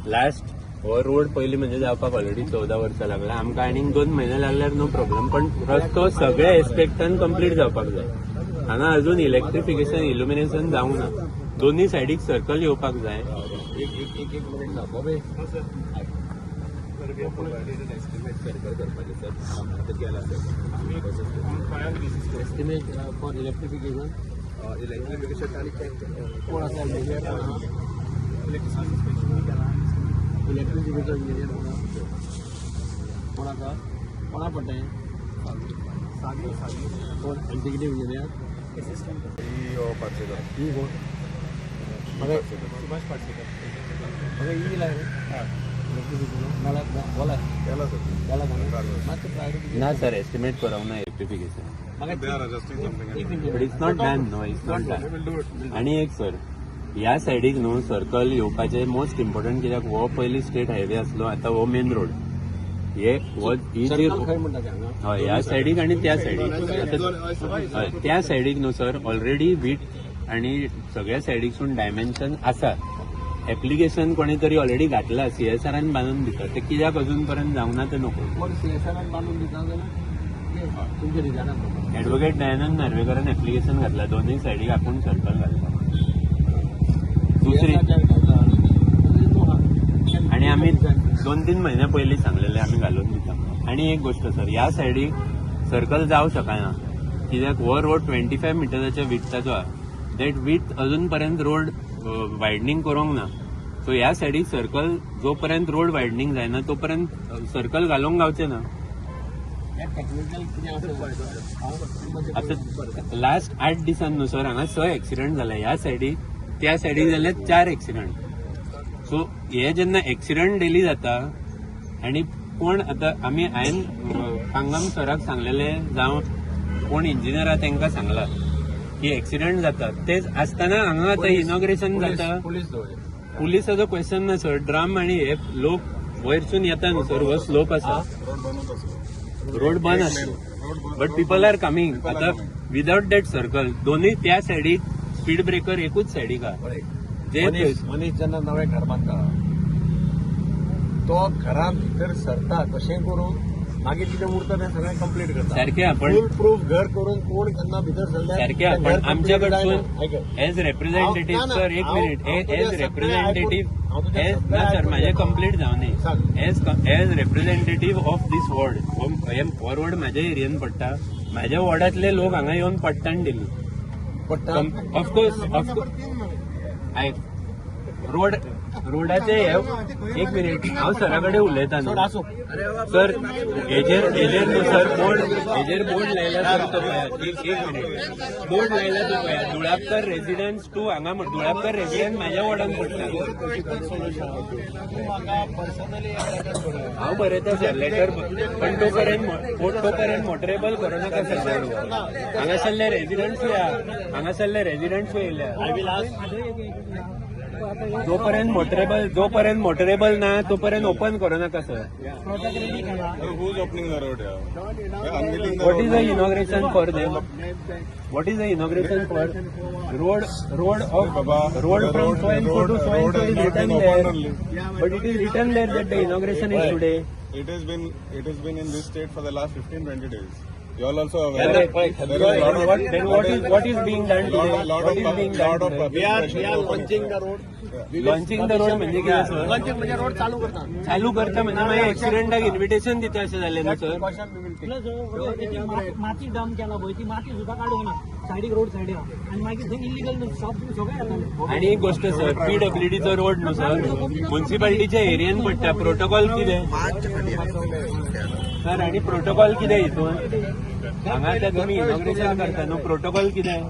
Last हो road पयलीं म्हणजे जावपाक ऑलरेडी 14 वर्सां लागला आमकां आनीक 2 म्हयने लागल्यार नो प्रॉब्लेम पण रस्तो सगळ्या एस्पेक्टान कंप्लीट जावपाक जाय. हांगा अजून इलेक्ट्रिफिकेशन इल्युमिनेशन जावंक ना. दोन्ही सायडीक सर्कल येवपाक जाय. एस्टिमेट फॉर इलेक्ट्रिफिकेशन इलेक्ट्रिसिटीचा इंजिनियर कोणाचा कोणा पडटा कोण एक्झिक्युटिव्ह इंजिनियर ही कोण सुभाष पाटसेकर मग ही लाय ना सर एस्टिमेट करावं ना electrification it's not done no it's not done. आणि एक सर ह्या सायडीक न्हू सर्कल येवपाचें मोस्ट इम्पॉर्टंट कित्याक हो पयलीं स्टेट हायवे आसलो आतां हो मेन रोड हे ही जी हय ह्या सायडीक आनी त्या सायडीक हय त्या सायडीक न्हू सर ऑलरेडी वीट आनी सगळ्या सायडीकसून डायमेन्शन आसा. एप्लिकेशन कोणी तरी ऑलरेडी घातला सीएसआरान बांदून दिता ते कित्याक अजून पर्यंत जावंक ना ते नको. सीएसआरान बांदून दिता एडवोकेट दयानंद नार्वेकरान एप्लिकेशन घातला दोनूय सायडीक आपूण सर्कल घालता. दुसरी आणि आम्ही 2-3 महिन्या पयलीं सांगलेले आम्ही घालून दिता. आणि एक गोष्ट सर ह्या सायडीक सर्कल जावं शकना कित्याक हो रोड 25 मिटराच्या विड्थाचो आहा. दॅट विड्थ अजून पर्यंत रोड वायडनींग करूंक ना. सो ह्या सायडीक सर्कल जो पर्यंत रोड वायडनींग जायना तो पर्यंत सर्कल घालूंक गावचें ना. आता लास्ट 8 दिसान न्हू सर हांगा 6 एक्सिडंट जाले ह्या सायडीक त्या सायडीक जाल्यार 4 एक्सिडंट. सो हे जेन्ना एक्सिडंट डेली जाता आनी कोण आतां आमी हांवें पांगम सराक सांगलेले जावं कोण इंजिनियरा तांकां सांगला की एक्सिडंट जाता तेच आसतना हांगा आतां इनॉग्रेशन जाता पुलिसाचो क्वेश्चन ना सर. ड्रम आनी हे लोक वयरसून येता न्हू सर हो स्लोप आसा रोड बंद आसलो बट पीपल आर कमिंग आतां विदाउट दॅट सर्कल दोन्ही त्या सायडीक स्पीड ब्रेकर एकूच सायडीक आहा. मनीस जेन्ना नवें घर बांदता तो घरा भितर सरता कशें करून मागीर कितें उरता तें सगळें कंप्लीट करता. सारकें आपण फूल प्रूफ घर करून कोण केन्ना भितर सरले सारकें आपण आमच्या कडसून एज रिप्रेझेंटेटिव्ह सर एक मिनिट एज रिप्रेझेंटेटिव्ह ना सर म्हाजें कंप्लीट जावनी as representative of this ward हो रोड म्हाज्या एरियेन पडटा. म्हाज्या वॉर्डांतले लोक हांगा येवन पडटान डेली ऑफकोर्स रोडाचे एक मिनिट हांव सरा कडेन उलयता न्हू सर हेजेर न्हू सर हेजेर बोर्ड लायला सर तो पळयात एक मिनिट बोर्ड लायला तो पळयात दुळापकर रेजिडेंट्स टू हांगा दुळापकर रेजिडेंट म्हाज्या वॉर्डान पडटा. हांव बरयता सर लेटर पण तो पर्यंत मोटरेबल करूं नाका सर. हांगासरले रेजिडेंट्स येयल्या जोपर्यंत मोटरेबल ना तोपर्यंत ओपन करू नका sir. What is the inauguration for them? What is the inauguration for? Road from so and so to so and so is written there. But it is written there that the inauguration is today. It has been in this state for the last 15-20 days. You all also aware. What is being done today? What is being done today? We are launching the road. Launching the road म्हणजे कितें sir? Launching म्हणजे road चालू करता म्हणजे मागीर एक्सिडेंटाक invitation दिता अशें जालें न्हू सर. माती डम केला पळय ती माती सुद्धा काडूंक ना सायडीक रोड सायडीक आनी मागीर थंय इलिगल शॉप सगळें येताले. आणि एक गोष्ट सर PWDचो रोड न्हू सर म्युन्सिपालिटीच्या एरियेन पडटा. प्रोटोकॉल कितें सर आणि प्रोटोकॉल कितें हितून हांगा आतां तुमी इनॉग्रेशन करता न्हू प्रोटोकॉल कितें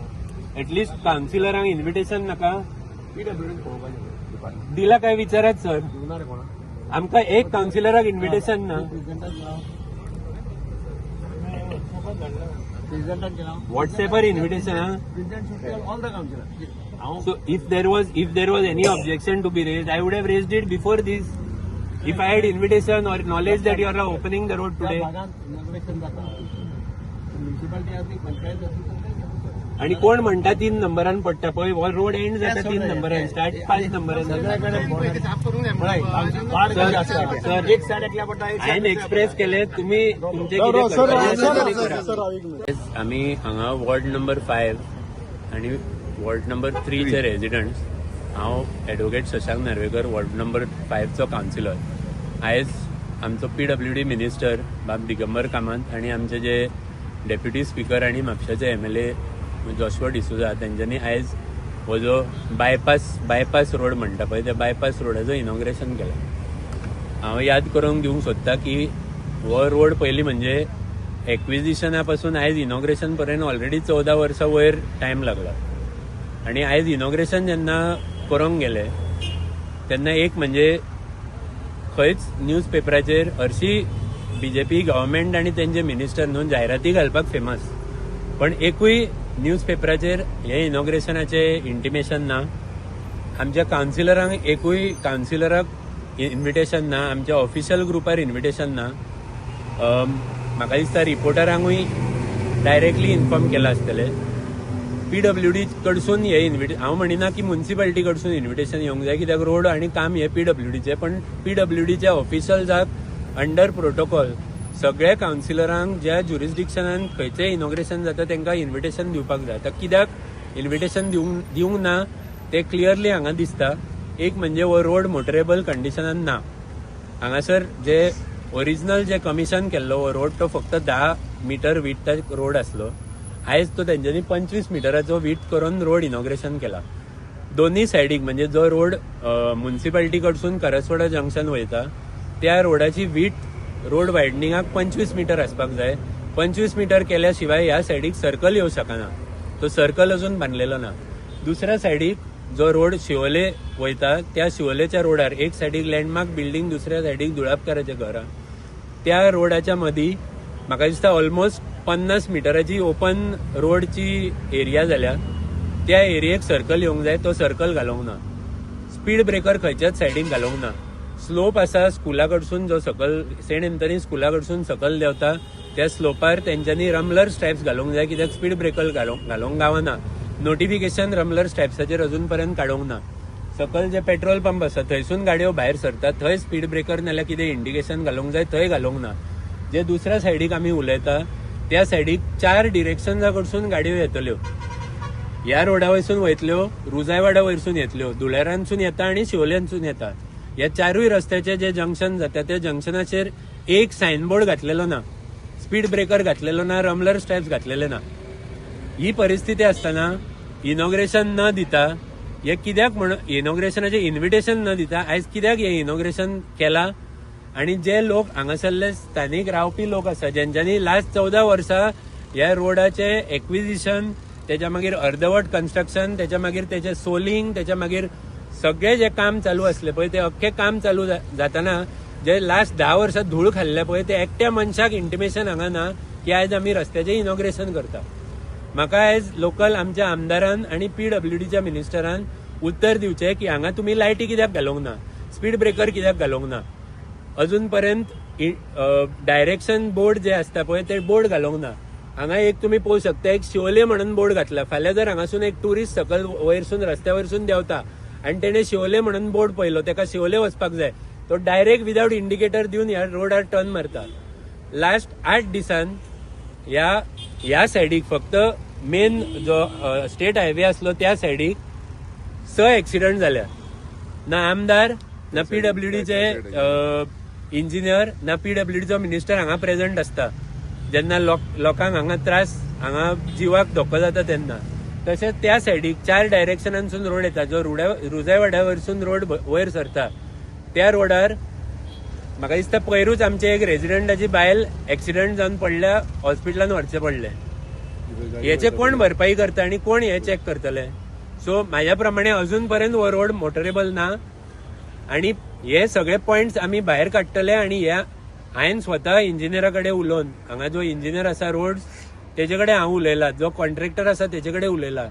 एटलिस्ट कावन्सिलरांक इन्व्हिटेशन नाका दिला काय विचारात सर. आमकां एक कावन्सिलराक इन्व्हिटेशन ना. व्हॉट्सएपार इन्व्हिटेशन आहा. So if there was any objection to be raised, I would have raised it before this. If I had invitation or knowledge that you are opening the road today. आणि कोण म्हणता 3 नंबरान पडटा पळय हो road end जाता 3 नंबरान start 5 नंबरान sir एक side एकल्या पडटा हांवें एक्सप्रेस केले तुम्ही तुमचे कितें करपाचें तें करा. आमी हांगा वॉर्ड नंबर 5 आणि वॉर्ड नंबर 3 चे रेजिडंट्स. हांव advocate Shashank Narvekar, ward number 5 चो कावन्सिलर. आयज आमचो PWD मिनिस्टर बाब दिगंबर कामत आणि आमचे जे डेप्युटी स्पीकर आणि म्हापशाचे MLA जोशुआ डिसोजा तेंच्यांनी आयज हो जो बायपास रोड म्हणटा पळय त्या बायपास रोडाचो इनॉग्रेशन केला. हांव याद करूंक दिवंक सोदता की हो रोड पयलीं म्हणजे एक्विजिशना पासून आयज इनॉग्रेशन पर्यंत ऑलरेडी 14 वर्सां वयर टायम लागला. आणि आयज इनॉग्रेशन जेन्ना करूंक गेले तेन्ना एक म्हणजे खंयच न्यूज पेपराचेर हरशी BJP गव्हर्मेंट आणि तेंचे मिनिस्टर न्हू जायराती घालपाक फेमस, पण एकूय न्यूज पेपराचेर हे इनॉग्रेशनाचे इंटिमेशन ना. आमच्या कावन्सिलरांक एकूय कावन्सिलराक इन्व्हिटेशन ना, आमच्या ऑफिशियल ग्रुपार इन्व्हिटेशन ना. म्हाका दिसता रिपोर्टरांकूय डायरेक्टली इन्फॉर्म केला आसतले. PWD कडसून हे हांव म्हणिना की म्युन्सिपालिटी कडसून इन्व्हिटेशन येवंक जाय, कित्याक रोड आणि काम हे PWDचे, पण PWDच्या ऑफिशियल्साक अंडर प्रोटोकॉल सगळ्या कावन्सिलरांक ज्या ज्युरिस्डिक्शनान खंयचें इनॉग्रेशन जाता तांकां इन्व्हिटेशन दिवपाक जाय. आतां कित्याक इन्व्हिटेशन दिवंक ना ते क्लियरली हांगा दिसता. एक म्हणजे हो रोड मोटरेबल कंडिशनान ना. हांगासर जे ओरिजिनल जे कमिशन केल्लो हो रोड तो फक्त 10 मीटर विड्थ रोड आसलो. आयज तो तेंच्यांनी 25 मिटराचो विड्थ करून रोड इनॉग्रेशन केला. दोन्ही सायडीक म्हणजे जो रोड म्युन्सिपालिटी कडसून करसवाडा जंक्शन वयता त्या रोडाची विड्थ रोड वायडनिंगाक 25 मीटर आसपाक जाय. 25 मीटर केल्या शिवाय ह्या सायडीक सर्कल येवं शकना. तो सर्कल अजून बांदलेलो ना. दुसऱ्या सायडीक जो रोड शिवोले वयता त्या शिवोलेच्या रोडार एक सायडीक लँडमार्क बिल्डींग, दुसऱ्या सायडीक दुळापकाराचें घरां. त्या रोडाच्या मदीं म्हाका दिसता ऑलमोस्ट 50 मिटराची ओपन रोडची एरिया जाल्या. त्या एरियेक सर्कल येवंक जाय, तो सर्कल घालूंक ना. स्पीड ब्रेकर खंयच्याच सायडीक घालूंक ना. स्लोप आसा स्कुला कडसून जो सकल सेंट एंथनी स्कुला कडसून सकल देंवता त्या स्लोपार तेंच्यांनी रमलर स्टेप्स घालूंक जाय, कित्याक स्पीड ब्रेकर घालूंक गावना. नोटिफिकेशन रमलर स्टेप्साचेर अजून पर्यंत काडूंक ना. सकल जे पेट्रोल पंप आसा थंयसून गाडयो भायर सरतात, थंय स्पीड ब्रेकर नाल्यार कितें इंडिकेशन घालूंक जाय थंय घालूंक ना. जे दुसऱ्या सायडीक आमी उलयता त्या सायडीक 4 डिरेक्शन्सा कडसून गाडयो येतल्यो. ह्या रोडा वयसून वयतल्यो, रुजायवाडा वयरसून येतल्यो, धुळेरांसून येता आणि शिवोलेंसून येता. ह्या 4 रस्त्याचे जे जंक्शन जाता त्या जंक्शनाचेर एक सायनबोर्ड घातलेलो ना, स्पीड ब्रेकर घातलेलो ना, रमलर स्टेप्स घातलेले ना. ही परिस्थिती आसतना इनॉग्रेशन न दिता हे कित्याक म्हणून इनॉग्रेशनाचे इन्व्हिटेशन न दिता आयज कित्याक हे इनॉग्रेशन केला. आणि जे लोक हांगासरले स्थानिक रावपी लोक आसा जेंच्यांनी लास्ट 14 वर्सां ह्या रोडाचे एक्विजिशन, त्याच्या मागीर अर्धवट कन्स्ट्रक्शन, त्याच्या मागीर तेचे सोलिंग, त्याच्या मागीर सगळे जे काम चालू असले पळय ते अख्खे काम चालू जाताना जे लास्ट 10 वर्सां धूळ खाल्ले पळय ते एकट्या मनशाक इंटिमेशन हांगा ना की आयज आमी रस्त्याचे इनॉग्रेशन करता. म्हाका आयज लोकल आमच्या आमदारान आणि PWDच्या मिनिस्टरान उत्तर दिवचें की हांगा तुमी लायटी कित्याक घालूंक ना, स्पीड ब्रेकर कित्याक घालूंक ना. अजून पर्यंत डायरेक्शन बोर्ड जे असता पळय ते बोर्ड घालूंक ना. हांगा एक तुमी पळोवंक शकता एक शिवोले म्हणून बोर्ड घातला. फाल्यां जर हांगासून एक टुरिस्ट सकल वयरसून रस्त्या वयरसून देंवता आनी तेणे शिवोले म्हणून बोर्ड पळयलो, ताका शिवोले वचपाक जाय, तो डायरेक्ट विदाउट इंडिकेटर दिवन ह्या रोडार टर्न मारता. लास्ट 8 दिसान ह्या सायडीक फक्त मेन जो स्टेट हायवे आसलो त्या सायडीक 6 एक्सिडंट जाल्या. ना आमदार, ना PWDचे इंजिनियर, ना PWDचो मिनिस्टर हांगा प्रेझेंट आसता जेन्ना लोकांक हांगा त्रास, हांगा जिवाक धोको जाता तेन्ना. तशेंच त्या सायडीक 4 डायरेक्शनांसून रोड येता जो रुजायवाड्या वयरसून रोड वयर सरता. त्या रोडार म्हाका दिसता पयरूच आमचे एक रेजिडेंटाची बायल एक्सिडंट जावन पडल्या, हॉस्पिटलान व्हरचे पडले. हेचे कोण भरपाई करता आणि कोण हे चेक करतले? सो म्हाज्या प्रमाणे अजून पर्यंत हो रोड मोटरेबल ना आणि हे सगळे पॉइंट्स आमी भायर काडटले. आणि हांवें स्वता इंजिनियरा कडेन उलोवन, हांगा जो इंजिनियर आसा रोड्स तेजे कडेन हांव उलयला, जो कॉन्ट्रॅक्टर आसा तेजे कडेन उलयला.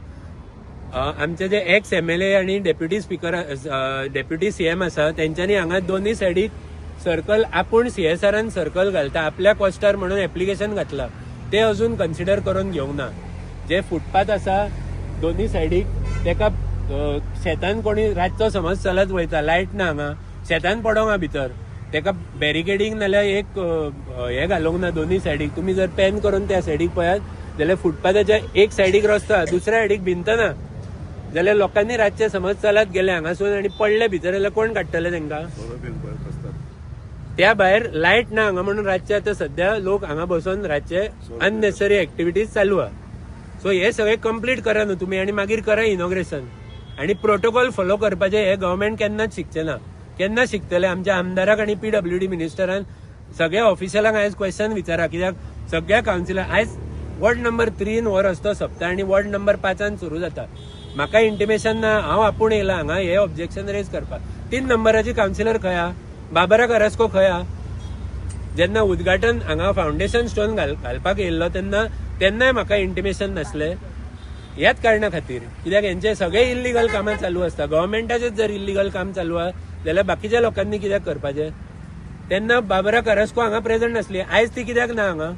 आमचे जे एक्स MLA आणि डेप्युटी CM आसा तेंच्यांनी हांगा दोन्ही सायडीक सर्कल आपूण CSRन सर्कल घालता आपल्या कॉस्टार म्हणून एप्लिकेशन घातला, ते अजून कन्सिडर करून घेवंक ना. जे फुटपाथ आसा दोन्ही सायडीक तेका शेतान कोणी रातचो समज चलत वयता, लायट ना हांगा, शेतान पडोंक हा भितर, तेका बॅरिकेडींग नाल्यार एक हे घालूंक ना दोन्ही सायडीक. तुम्ही जर पॅन करून त्या सायडीक पळयात जाल्यार फुटपाथाच्या एक सायडीक रस्तो दुसऱ्या सायडीक भिंत ना, जाल्यार लोकांनी रातचे समज चलत गेले हांगासून आनी पडले भितर जाल्यार कोण काडटले तांकां? त्या भायर लायट ना हांगा म्हणून रातचे आतां सध्या लोक हांगा बसून रातचे अननेसेसरी एक्टिविटीज चालू आहा. सो हे सगळे कंप्लीट करा न्हू तुमी आनी मागीर करा इनॉग्रेशन. आणि प्रोटोकॉल फॉलो करपाचे हे गव्हर्नमेंट केन्नाच शिकचे ना. केन्ना शिकतले? आमच्या आमदाराक आणि PWD मिनिस्टरान सगळ्या ऑफिशियलांक आयज क्वेश्चन विचारा, कित्याक सगळ्या काउन्सिलर आयज वॉर्ड नंबर 3 हो रस्तो सोंपता आनी वॉर्ड नंबर 5 सुरू जाता. म्हाका इंटिमेशन ना, हांव आपूण येयला हांगा हे ऑब्जेक्शन रेज करपाक. 3 नंबराची काउन्सिलर खंय आहा? बाबरा करास्को खंय आहा? जेन्ना उद्घाटन हांगा फाउंडेशन स्टोन घालपाक येयल्लो तेन्नाय म्हाका इंटिमेशन नासले. ह्याच कारणां खातीर, कित्याक हेंचे सगळे इल्लिगल कामां चालू आसता. गव्हर्नमेंटाचेच जर इल्लिगल काम चालू आहा जाल्यार बाकीच्या लोकांनी कित्याक करपाचें? तेन्ना बाबरा करास्को हांगा प्रेझेंट नासली. आयज ती कित्याक ना हांगा?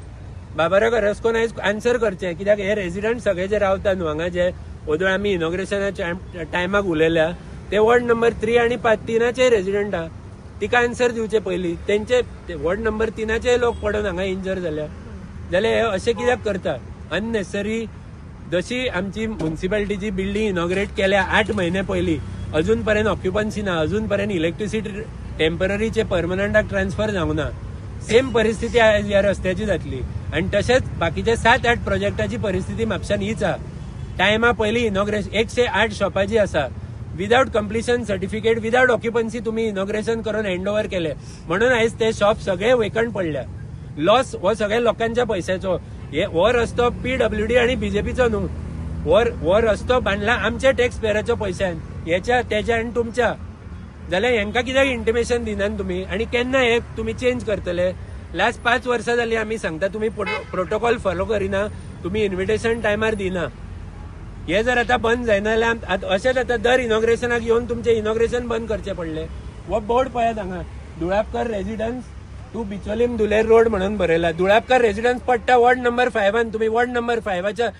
बाबरा करास्कोन आयज आन्सर करचें, कित्याक हे रेजिडंट सगळे जे रावता न्हू हांगा, जे ओदूळ आमी इनॉग्रेशनाच्या टायमाक उलयल्या, ते वॉर्ड नंबर 3 आनी 5 तिनाचे रेजिडंट आहा. तिका आन्सर दिवचे पयलीं. तेंचे वॉर्ड नंबर 3 लोक पडून हांगा इंजर जाल्यार हे अशें कित्याक करता? अननेसेसरी. जशी आमची म्युन्सिपालिटीची बिल्डिंग इनॉग्रेट केल्या 8 महिने पयलीं, अजून पर्यंत ऑक्युपन्सी ना, अजून पर्यंत इलेक्ट्रिसिटी टेम्पररीचे परमनंटाक ट्रान्सफर जावंक ना. सेम परिस्थिती आयज ह्या रस्त्याची जातली. आणि तशेंच बाकीचे 7-8 प्रोजेक्टाची परिस्थिती म्हापशान हीच आहा. टायमा पयलीं इनॉग्रेशन 108 शॉपां जी आसा without completion certificate, without occupancy तुम्ही इनॉग्रेशन करून हँड ओव्हर केले, म्हणून आयज ते शॉप सगळे वेकंट पडल्या. लॉस हो सगळ्या लोकांच्या पैशाचो. हो रस्तो PWD आणि बीजेपीचो न्हू. हो रस्तो बांधला आमच्या टॅक्स पेयराच्या पैशान, याच्या त्याच्या आणि तुमच्या. जाल्यार हेंका कित्याक इंटिमेशन दिनात तुम्ही? आणि केन्ना हे तुम्ही चेंज करतले? लास्ट 5 वर्सां जाली आमी सांगता तुम्ही प्रोटोकॉल फॉलो करिना, तुम्ही इन्व्हिटेशन टायमार दिना. हे जर आता बंद जायना जाल्यार अशेंच आता दर इनॉग्रेशनाक येवन तुमचे इनॉग्रेशन बंद करचे पडले. हो बोर्ड पळयात हांगा, दुळापकर residence to Bicholim Duler road म्हणून बरयला. दुळापकर रेजिडन्स पडटा वॉर्ड नंबर 5. तुम्ही वॉर्ड नंबर 5च्या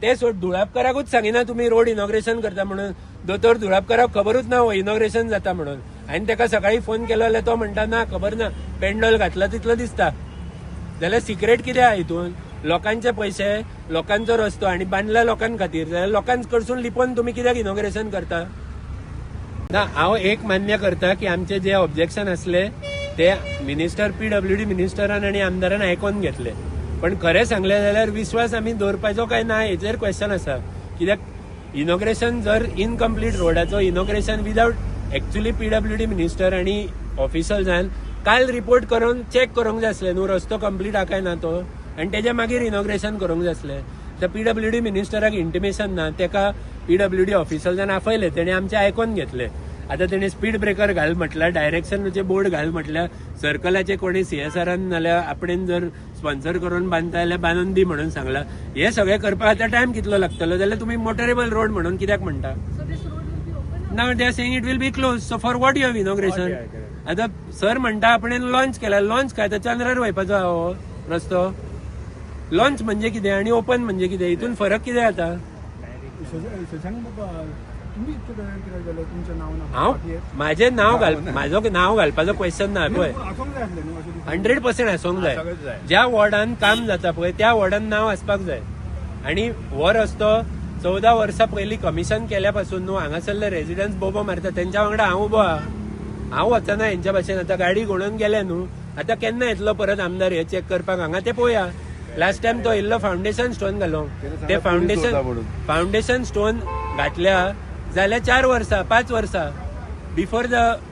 ते दुळापकराकूच सांगिना तुम्ही रोड इनॉग्रेशन करता म्हणून. दोतोर दुळापकराक खबरूच ना हो इनॉग्रेशन जाता म्हणून. हांवें ताका सकाळी फोन केलो जाल्यार तो म्हणटा ना खबर ना, पेंडॉल घातला तितलो दिसता. जाल्यार सिक्रेट कितें आहा हितून? लोकांचे पैसे, लोकांचो रस्तो आणि बांधला लोकां खातीर, जाल्यार लोकांकडसून लिपोवन तुम्ही कित्याक इनॉग्रेशन करता? ना, हांव एक मान्य करता की आमचे जे ऑब्जेक्शन असले ते मिनिस्टर PWD मिनिस्टरान आणि आमदारान आयकून घेतले. पण खरें सांगले जाल्यार विश्वास आमी दवरपाचो काय ना हेचेर क्वेश्चन आसा. कित्याक इनॉग्रेशन जर इनकम्प्लीट रोडाचो inauguration without actually PWD minister आणि ऑफिसर्सान काल रिपोर्ट करून चेक करूंक जाय आसलें न्हू रस्तो कंप्लीट हा काय ना तो, आणि तेच्या मागीर इनॉग्रेशन करूंक जाय आसलें. तर PWD मिनिस्टराक इंटिमेशन ना, तेका PWD ऑफिसर्सान आपयले, तेणे आमचे आयकून घेतले. आता तेणे स्पीड ब्रेकर घाल म्हटल्यार, डायरेक्शनचे बोर्ड घाल म्हटल्यार, सर्कलाचे कोणी CSRन नाल्यार आपणेन जर स्पॉन्सर करून बांधता जाल्यार बांदून दी म्हणून सांगला. हे सगळे करपाक आता टायम कितलो लागतलो? जाल्यार तुम्ही मोटरेबल रोड म्हणून कित्याक म्हणटा? नाव they are saying it will be close. So for what you have inauguration? आता सर म्हणटा आपण लॉन्च केला. लॉन्च काय? तर चंद्रार वयपाचो हो रस्तो. लॉन्च म्हणजे कितें आणि ओपन म्हणजे कितें? हितून फरक कितें आता? हांव माझे नाव माझं नाव घालपाचो क्वेश्चन ना पळय. 100% आसूंक जाय. ज्या वॉर्डान काम जाता पळय त्या वॉर्डान नाव आसपाक जाय. आणि हो रस्तो 14 वर्सां पयलीं कमिशन केल्या पासून न्हू हांगासरले रेजिडंट्स बोबो मारता, तेंच्या वांगडा हांव उबो आहा. हांव वचना हेंच्या भाशेन. आता गाडी घडोवन गेले न्हू, आता केन्ना येतलो परत आमदार हे चेक करपाक हांगा ते पळोवया. लास्ट टाइम तो येयल्लो फाउंडेशन स्टोन घालूंक, ते फाउंडेशन स्टोन घातल्या जाल्यार 4 वर्सां 5 वर्सां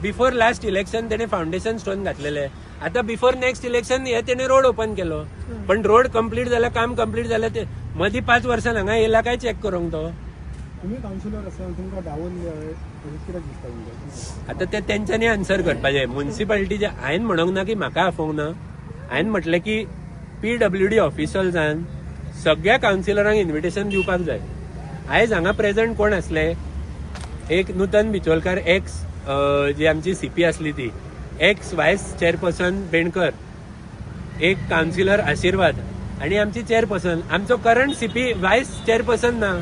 बिफोर लास्ट इलेक्शन तेणे फाउंडेशन स्टोन घातलेले. आता बिफोर नेक्स्ट इलेक्शन हे तेणे रोड ओपन केलो, पण रोड कंप्लीट जाला, काम कंप्लीट जालें. ते मदीं 5 वर्सान हांगा येयला काय चेक करूंक तो? तुम्ही काउन्सिलर आसा तुमकां डावून कित्याक दिसता? आता ते तेंच्यांनी आन्सर करपाचें. म्युन्सिपालिटीचे हांवें म्हणूंक ना की म्हाका आफोंक ना. हांवें म्हटलें की PWD ऑफिसर्सान सगळ्या काउन्सिलरांक इन्व्हिटेशन दिवपाक जाय. आयज हांगा प्रेझेंट कोण आसले? एक नूतन बिचोलकार, एक्स जी आमची CP आसली ती, एक्स व्हायस चेअरपर्सन बेणकर, एक काउन्सिलर आशिर्वाद, आणि आमची चेअरपर्सन, आमचो करंट सीपी व्हायस चेअरपर्सन ना,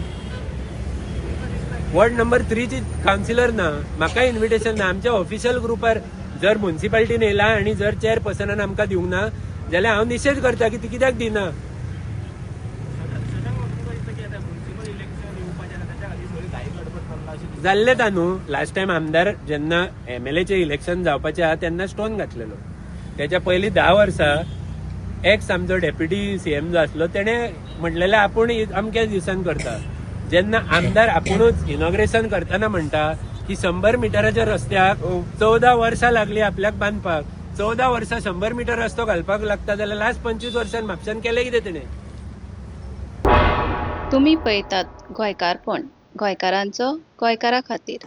वॉर्ड नंबर 3 ची काउन्सिलर ना, म्हाका इन्व्हिटेशन ना. आमच्या ऑफिशियल ग्रुपार जर म्युन्सिपाल्टीन येयला आणि जर चेअरपर्सनान आमकां दिवंक ना जाल्यार हांव निशेध करता की ती कित्याक दिना. जाल्ले ता न्हू. लास्ट टायम आमदार जेन्ना MLA इलेक्शन जावपाचे आहा तेन्ना स्टोन घातलेलो. त्याच्या पयलीं 10 वर्सां एक्स आमचो डेप्युटी CM जो आसलो तेणे म्हटलेले आपूण अमक्याच दिवसान करता. जेन्ना आमदार आपुणूच इनॉग्रेशन करतना म्हणटा की 100 मिटराच्या रस्त्याक 14 वर्सां लागली आपल्याक बांदपाक. 14 वर्सां 100 मिटर रस्तो घालपाक लागता जाल्यार लास्ट 25 वर्षांनी म्हापशान केलें कितें तेणे. तुम्ही पळयतात गोंयकारपण, गोंयकारांचो गोंयकारा खातीर.